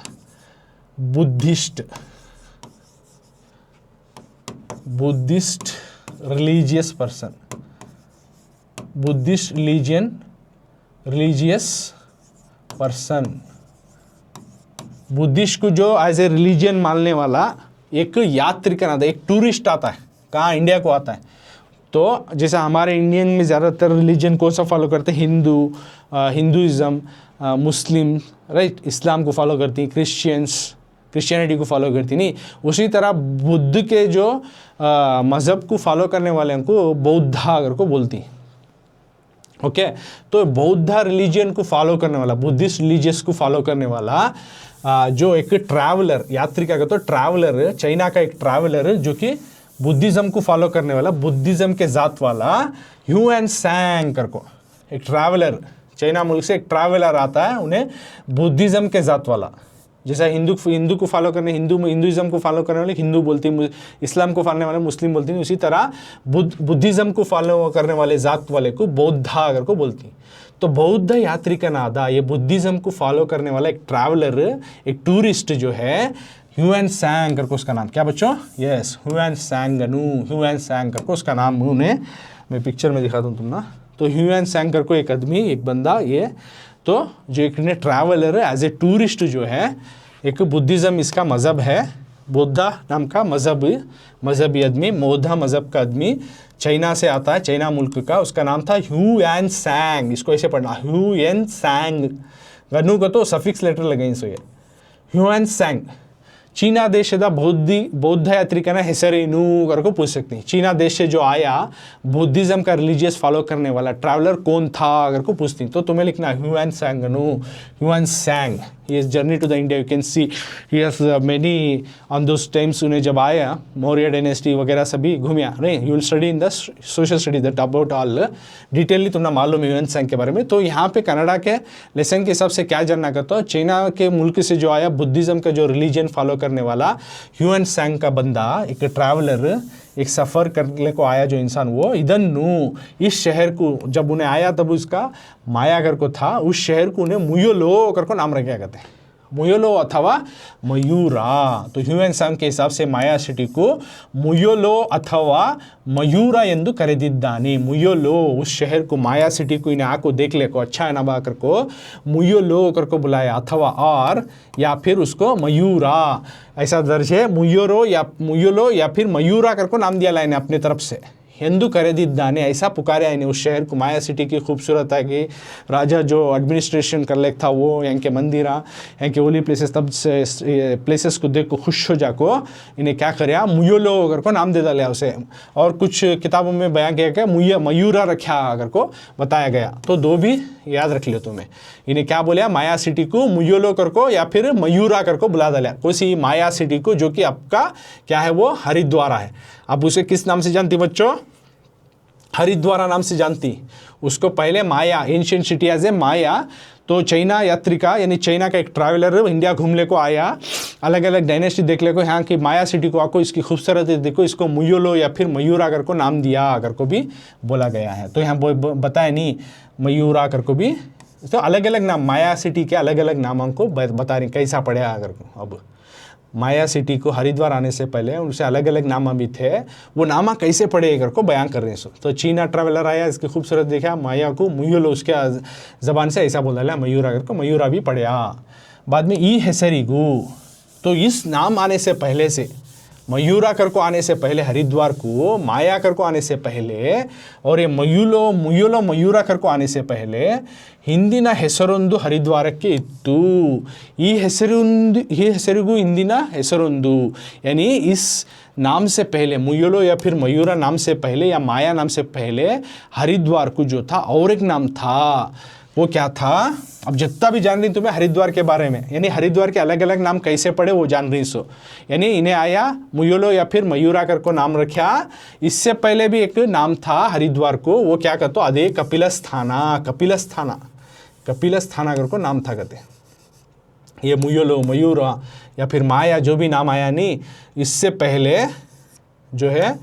Buddhist religious person, Buddhist religious person, Buddhist को जो एज ए रिलीजियन मानने वाला एक यात्री का नाम, एक टूरिस्ट आता है, कहाँ? इंडिया को आता है। तो जैसे हमारे इंडियन में ज़्यादातर रिलीजन कौन सा फॉलो करते हैं? हिंदुइज़म, मुस्लिम, राइट, इस्लाम को फॉलो करती, क्रिश्चियनिटी को फॉलो करती नहीं। उसी तरह बुद्ध के जो मज़हब को फॉलो करने वाले को बौद्धा अगर को बोलती। ओके, तो बौद्ध रिलीजन को फॉलो करने वाला, बुद्धिस्ट रिलीजियस को फॉलो करने वाला जो एक ट्रैवलर, यात्री का तो ट्रैवलर, चाइना का एक ट्रैवलर जो कि बुद्धिज़्म को फॉलो करने वाला, बुद्धिज़्म के जात वाला, ह्यूएन सांग कर को एक ट्रैवलर, चाइना मुल्क से एक ट्रैवलर आता है, उन्हें बुद्धिज़्म के जात वाला, जैसा हिंदू को फॉलो करने, हिंदुइज्म को फॉलो करने वाले हिंदू बोलती, इस्लाम को फॉलो वाले मुस्लिम बोलती, उसी तरह बुद्धिज़्म को फॉलो करने वाले जात वाले को बौद्धा अगर को बोलती। तो बौद्ध यात्री का नादा, ये बुद्धिज़्म को फॉलो करने वाला एक ट्रैवलर, एक टूरिस्ट जो है, ह्यूएन सांग करके उसका नाम, क्या बच्चों? यस, ह्यूएन सांग करके उसका नाम, उन्हें मैं पिक्चर में दिखाता हूँ तुम ना। तो ह्यूएन सांग करके एक आदमी, एक बंदा, ये तो जो एक ने ट्रैवलर एज ए टूरिस्ट जो है, एक बुद्धिज़्म इसका मज़हब है, बौद्धा नाम का मज़हबी आदमी, बौद्धा मज़हब का आदमी चाइना से आता है, चाइना मुल्क का, उसका नाम था ह्यूएन सांग। इसको ऐसे पढ़ना, ह्यूएन सांग, गन्नू का तो सफिक्स लेटर लगे इसो, ये ह्यूएन सांग। चीना देशದ बौद्ध यात्री का ना ಹೆಸರೇನು करके पूछ सकते हैं। चीना देश से जो आया बुद्धिज़्म का रिलीजियस फॉलो करने वाला ट्रैवलर कौन था अगर को पूछती, तो तुम्हें लिखना ह्यूएन सांग। ये journey to the India, you can see he has many on those times, उन्हें जब आया मौर्य डायनेस्टी वगैरह सभी घूमिया, नहीं, you will study in the social study that about all detailly तुम्हें मालूम है ह्यूएन सांग के बारे में। तो यहाँ पे कनाडा के लेसन के हिसाब से क्या जानना करता हो, चाइना के मुल्क से जो आया बुद्धिज़्म का जो रिलीजन फॉलो करने वाला ह्यूएन सांग का बंदा, एक ट्रैवलर, एक सफ़र करने को आया जो इंसान, वो इदन्नु, इस शहर को जब उन्हें आया तब उसका माया कर को था, उस शहर को उन्हें मुयोलो कर को नाम रखा करते हैं, मुयोलो अथवा मयूरा। तो ह्यूएन सांग के हिसाब से माया सिटी को मुयोलो अथवा मयूरा ಎಂದು ಕರೆದಿದ್ದಾನೆ। मुयोलो, उस शहर को, माया सिटी को, इन्हें आको देख ले को, अच्छा है ना बा कर को मुयोलो कर को बुलाया, अथवा और या फिर उसको मयूरा, ऐसा दर्ज है, मुयोलो या फिर मयूरा कर को नाम दिया लाइन अपने तरफ से। हिंदू करेदिದ್ದಾನೆ, ऐसा पुकारे आए उस शहर को। माया सिटी की खूबसूरत है कि राजा जो एडमिनिस्ट्रेशन कर लेता था वो, यहाँ के मंदिर, यहाँ के होली प्लेसेस, तब से प्लेसेस को देख को खुश हो जाको इन्हें क्या करे, मुयोलो अगर को नाम दे डाले उसे। और कुछ किताबों में बयान किया गया मयूरा रखा अगर को बताया गया, तो दो भी याद रख लियो तुम्हें। इन्हें क्या बोलिया, माया सिटी को मुयोलो कर को या फिर मयूरा कर को बुला डाला, कोई माया सिटी को जो कि आपका क्या है, वो हरिद्वार है। अब उसे किस नाम से जानती बच्चों? हरिद्वार नाम से जानती। उसको पहले माया, एंशिएंट सिटी एज ए माया। तो चाइना यात्रिका, यानी चाइना का एक ट्रैवलर इंडिया घूमने को आया, अलग अलग डायनेस्टी देख ले को, यहाँ की माया सिटी को आको, इसकी खूबसूरती देखो, इसको मुयोलो या फिर मयूरा कर को नाम दिया अगर को भी बोला गया है। तो यहाँ बताया नहीं, मयूरा कर को भी, तो अलग अलग नाम, माया सिटी के अलग अलग नामों को बता रही, कैसा पढ़ेगा अगर को। अब माया सिटी को हरिद्वार आने से पहले उनसे अलग अलग नामा भी थे, वो नामा कैसे पढ़े कर को बयान कर रहे हैं। तो चीना ट्रैवलर आया, इसकी खूबसूरत देखा, माया को मुयुलो उसके ज़बान से ऐसा बोल रहा है, मयूरा कर को मयूरा भी पढ़ा। बाद में ई हेसरिगु, तो इस नाम आने से पहले से, मयूरा कर को आने से पहले हरिद्वार को, माया कर को आने से पहले, और ये मुयुलो मयूरा कर को आने से पहले ಹಿಂದಿನ ಹೆಸರೊಂದು ಹರಿದ್ವಾರಕ್ಕೆ ಇತ್ತು। ಈ ಹೆಸರಿಗೂ ಹಿಂದಿನ ಹೆಸರೊಂದು, यानी इस नाम से पहले, मुयुलो या फिर मयूरा नाम से पहले या माया नाम से पहले हरिद्वार को जो था और एक नाम था, वो क्या था? अब जितना भी जान रही तुम्हें हरिद्वार के बारे में, यानी हरिद्वार के अलग अलग नाम कैसे पड़े वो जान रही सो, यानी इन्हें आया मुयुलो या फिर मयूरा कर को नाम रखा। इससे पहले भी एक नाम था हरिद्वार को, वो क्या कहते, अदे कपिलस्थाना कर को नाम था कहते। ये मुयुलो मयूरा या फिर माया जो भी नाम आया नहीं, इससे पहले जो है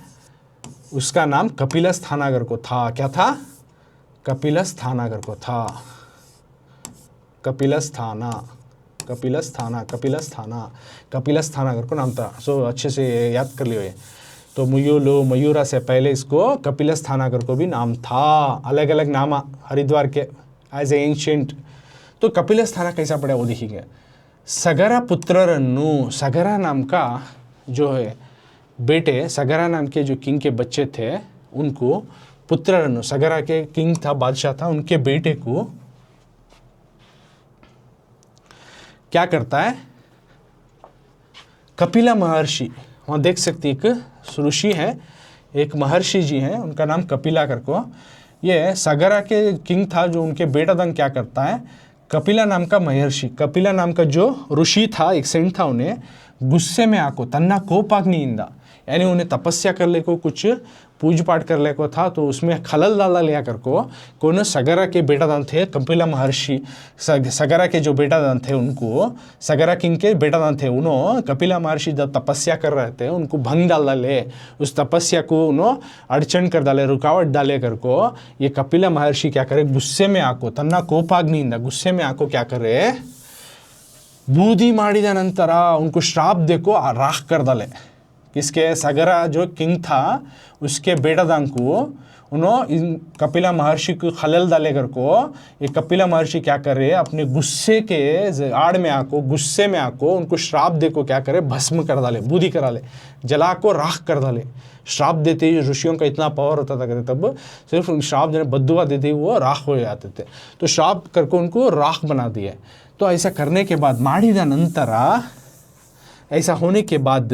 उसका नाम कपिलस्थानागर को था। क्या था? कपिलस्थानागर को था। कपिलस्थानागर को नाम था। सो अच्छे से याद कर लियो ये। तो मुयुलो मयूरा से पहले इसको कपिलस्थानागर को भी नाम था। अलग अलग नाम हरिद्वार के एज ए एंशियंट। तो कपिलस्थाना कैसा पड़ा वो देखिए। सगरा पुत्ररन्नु, सगरा नाम का जो है बेटे, सगरा नाम के जो किंग के बच्चे थे उनको पुत्ररन्नु, सगरा के किंग था, बादशाह था, उनके बेटे को क्या करता है? कपिला महर्षि, वहाँ देख सकते एक ऋषि है, एक महर्षि जी हैं, उनका नाम कपिला करको। ये सगरा के किंग था जो उनके बेटा दंग क्या करता है? कपिला नाम का महर्षि, कपिला नाम का जो ऋषि था, एक सेंट था, उन्हें गुस्से में आको तन्ना कोपाग्नि इंदा, यानी उन्हें तपस्या कर ले को, कुछ पूज पाठ कर ले को था, तो उसमें खलल डाला लिया कर को कौन सगरा के बेटा दान थे कपिला महर्षि। सगरा के जो बेटा दान थे उनको, सगरा किंग के बेटा दान थे, उन्होंने कपिला महर्षि जब तपस्या कर रहे थे उनको भंग डाल डाले, उस तपस्या को उन्होंने अड़चन कर डाले, रुकावट डाले कर को ये कपिला महर्षि क्या करे? गुस्से में आको तन्ना कोपाग्निंदा, गुस्से में आको क्या करे? बूदी माडिದ ನಂತರ उनको श्राप देखो राख कर डाले। किसके? सगरा जो किंग था उसके बेटा दान को उन्होंने कपिला महर्षि को खलल डाले कर को, ये कपिला महर्षि क्या कर रहे? अपने गुस्से के आड़ में आको, गुस्से में आको उनको श्राप देखो क्या करे? भस्म कर डाले, बूदी करा ले, जला को राख कर डाले। श्राप देते ही ऋषियों का इतना पावर होता था कहते, तब सिर्फ श्राप देने बद्दुआ देते ही वो राख हो जाते थे, तो श्राप करके उनको राख बना दिया। तो ऐसा करने के बाद माडिದ ನಂತರ, ऐसा होने के बाद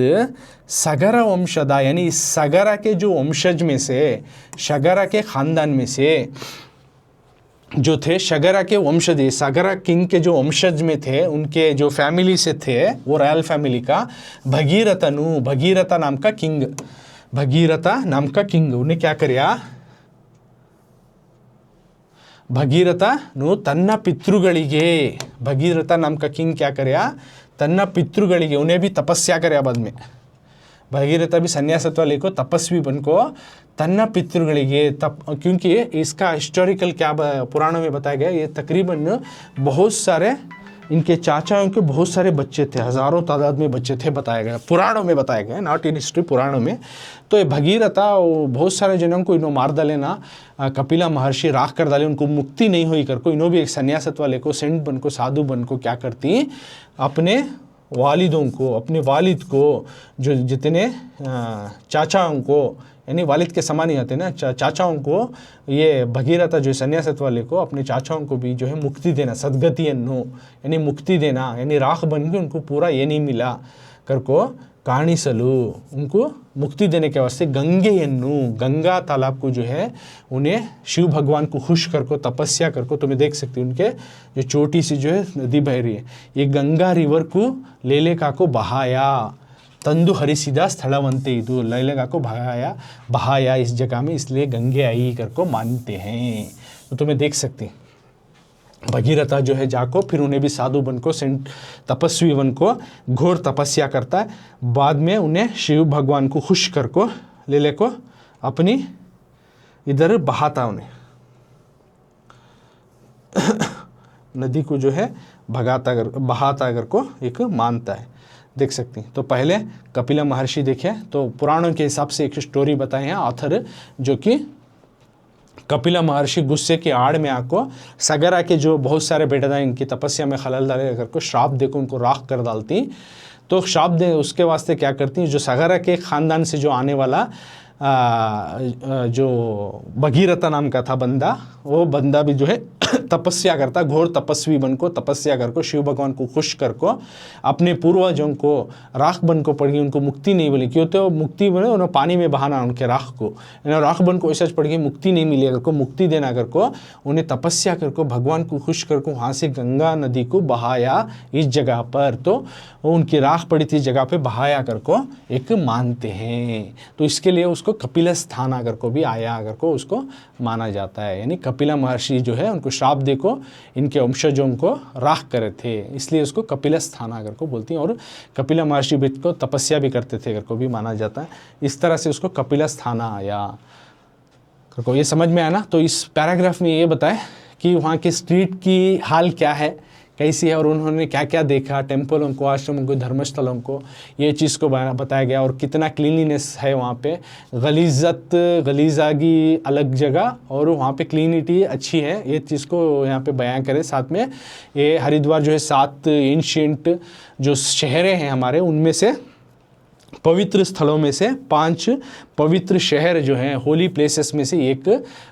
सगरा वंशदा, यानी सगरा के जो वंशज में से, सगरा के खानदान में से जो थे, सगरा के वंशज, सगरा किंग के जो वंशज में थे, उनके जो फैमिली से थे, वो रॉयल फैमिली का भगीरथनु, भगीरथा नाम का किंग, भगीरथा नाम का किंग, उन्हें क्या करया? भगीरथनु तन्न पितृಗಳಿಗೆ, भगीरथा नाम का किंग क्या करया? तन्न पितृಗಳಿಗೆ, उन्हें भी तपस्या करया बाद में। भगीरथा भी संन्यासत्व लेको तपस्वी बन को तन्न पितृಗಳಿಗೆ क्योंकि इसका हिस्टोरिकल क्या पुराणों में बताया गया, ये तकरीबन बहुत सारे इनके चाचाओं के बहुत सारे बच्चे थे, हज़ारों तादाद में बच्चे थे, बताया गया, पुराणों में बताया गया, नॉट इन हिस्ट्री, पुराणों में। तो ये भगीरथा बहुत सारे जनों को इन्हों मार डाले ना, कपिला महर्षि राख कर डाले, उनको मुक्ति नहीं हुई कर को इन्हों भी एक संन्यासत्व वाले को, सेंट बन को, साधु बन को क्या करती? अपने वालिदों को, अपने वालिद को, जो जितने चाचाओं को, यानी वालिद के समान ही होते ना, चाचाओं को, ये भगीरथा जो संन्यासत्व वाले को अपने चाचाओं को भी जो है मुक्ति देना, सदगति अन्नो, यानी मुक्ति देना, यानी राख बन के उनको पूरा ये नहीं मिला कर को काणिसलु, उनको मुक्ति देने के वास्ते गंगेयन्नु, गंगा तालाब को जो है उन्हें शिव भगवान को खुश कर को तपस्या कर को, तुम्हें देख सकते हो उनके जो छोटी सी जो है नदी बह रही है, ये गंगा रिवर को लेलेका को बहाया, तंदु हरिसिदा स्थलवंते इदु, लेलेका को बहाया इस जगह में, इसलिए गंगे आई कर को मानते हैं। तो तुम्हें देख सकते भगीरथा जो है जाको फिर उन्हें भी साधु बन को, सेंट तपस्वी बन को घोर तपस्या करता है, बाद में उन्हें शिव भगवान को खुश कर को लेले को अपनी इधर बहाता, उन्हें नदी को जो है बहाता अगर को एक मानता है। देख सकती हैं। तो पहले कपिला महर्षि देखे, तो पुराणों के हिसाब से एक स्टोरी बताए हैं ऑथर, जो कि कपिला महर्षि गुस्से की आड़ में आको सगरा के जो बहुत सारे बेटे थे इनकी तपस्या में खलल डाले करके श्राप देकर उनको राख कर डालती। तो श्राप दे उसके वास्ते क्या करती, जो सगरा के ख़ानदान से जो आने वाला जो भगीरथ नाम का था बंदा, वो बंदा भी जो है तपस्या करता, घोर तपस्वी बन को तपस्या कर को शिव भगवान को खुश कर को अपने पूर्वजों को राख बन को पड़ गई, उनको मुक्ति नहीं मिली। क्यों? तो मुक्ति बने उन्होंने पानी में बहाना उनके राख को, राख बन को ऐसा पड़ गई, मुक्ति नहीं मिली अगर को, मुक्ति देना कर को उन्हें तपस्या कर को भगवान को खुश कर को वहाँ से गंगा नदी को बहाया इस जगह पर। तो उनकी राख पड़ी थी जगह पे बहाया कर को एक मानते हैं। तो इसके लिए उसको कपिल स्थान अगर को भी आया अगर को उसको माना जाता है। यानी कपिला महर्षि जो है उनको श्राप दे को इनके वंशजों को राख करे थे, इसलिए उसको कपिल स्थान अगर को बोलती हैं। और कपिला महर्षि भी को तपस्या भी करते थे अगर को भी माना जाता है। इस तरह से उसको कपिल स्थान आया को, ये समझ में आया ना। तो इस पैराग्राफ में ये बताए कि वहाँ की स्ट्रीट की हाल क्या है, कैसी है, और उन्होंने क्या क्या देखा, टेम्पलों को, आश्रमों को, धर्मस्थलों को, ये चीज़ को बताया गया। और कितना क्लीनिनेस है वहाँ पे, गलीजागी अलग जगह और वहाँ पे क्लीनिटी अच्छी है, ये चीज़ को यहाँ पे बयां करें। साथ में ये हरिद्वार जो है 7 एंशिएंट जो शहरें हैं हमारे, उनमें से पवित्र स्थलों में से 5 पवित्र शहर जो हैं, होली प्लेसेस में से एक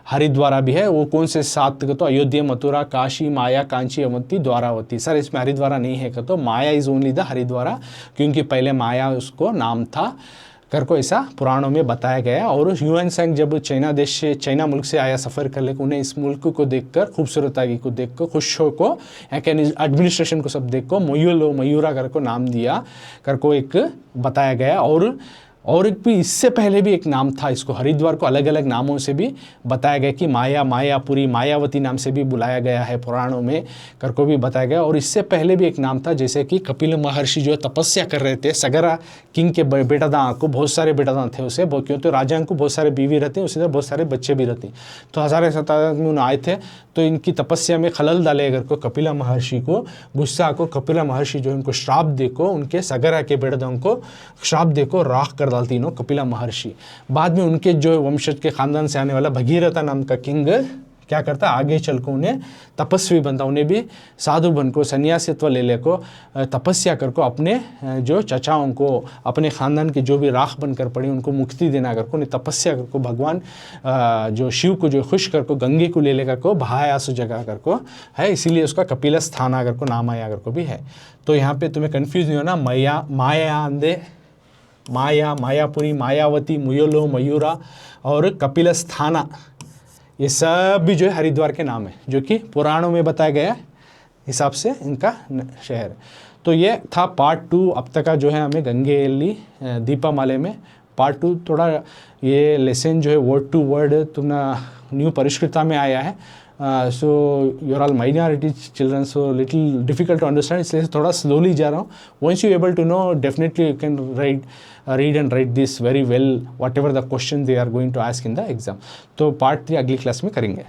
हरिद्वार भी है। वो कौन से 7 का? तो अयोध्या, मथुरा, काशी, माया, कांची, अवंती, द्वारावती। सर इसमें हरिद्वार नहीं है का? तो माया इज़ ओनली द हरिद्वार, क्योंकि पहले माया उसको नाम था कर को ऐसा पुराणों में बताया गया। और ह्यूएन सांग जब चाइना मुल्क से आया सफ़र कर ले, उन्हें इस मुल्क को देखकर, खूबसूरती को देखकर खुश हो को, एडमिनिस्ट्रेशन को सब देख को मयूरा कर को नाम दिया कर को एक बताया गया। और एक भी इससे पहले भी एक नाम था, इसको हरिद्वार को अलग अलग नामों से भी बताया गया कि मायापुरी, मायावती नाम से भी बुलाया गया है पुराणों में कर को भी बताया गया। और इससे पहले भी एक नाम था, जैसे कि कपिल महर्षि जो तपस्या कर रहे थे, सगरा किंग के बेटादां को बहुत सारे बेटादां थे उसे, क्यों तो राजा को बहुत सारे बीवी रहते हैं, उसी तरह बहुत सारे बच्चे भी रहते हैं। तो 1017 में उन्हें आए थे, तो इनकी तपस्या में खलल डाले अगर को कपिला महर्षि को गुस्सा को, कपिला महर्षि जो इनको श्राप दे को, उनके सगरा के बेटादां को श्राप दे को राख कर डालती नो कपिला महर्षि। बाद में उनके जो वंशज के खानदान से आने वाला भगीरथ नाम का किंग क्या करता, आगे चल को उन्हें तपस्वी बनता, उन्हें भी साधु बन को सन्यासित्व ले को तपस्या कर को अपने जो चचाओं को, अपने खानदान के जो भी राख बनकर पड़ी उनको मुक्ति देना कर को, उन्हें तपस्या कर को भगवान जो शिव को जो खुश कर को गंगे को ले लेकर को बहाया सु जगह कर को है, इसीलिए उसका कपिल स्थान आकर को नाम आया कर को भी है। तो यहाँ पे तुम्हें कन्फ्यूज नहीं होना, माया, मायापुरी, मायावती, मुयोलो, मयूरा और कपिल स्थाना, ये सब भी जो है हरिद्वार के नाम है, जो कि पुराणों में बताया गया हिसाब से इनका शहर। तो ये था पार्ट 2 अब तक का जो है हमें गंगेली दीपामाले में। पार्ट 2 थोड़ा ये लेसन जो है वर्ड टू वर्ड तुम्हारा न्यू परिष्कृता में आया है। So your all minority children, so little difficult to understand, इसलिए थोड़ा स्लोली जा रहा हूँ। Once you able to know, definitely you can read and write this very well, whatever the question they are going to ask in the exam. तो part 3 अगली class में करेंगे।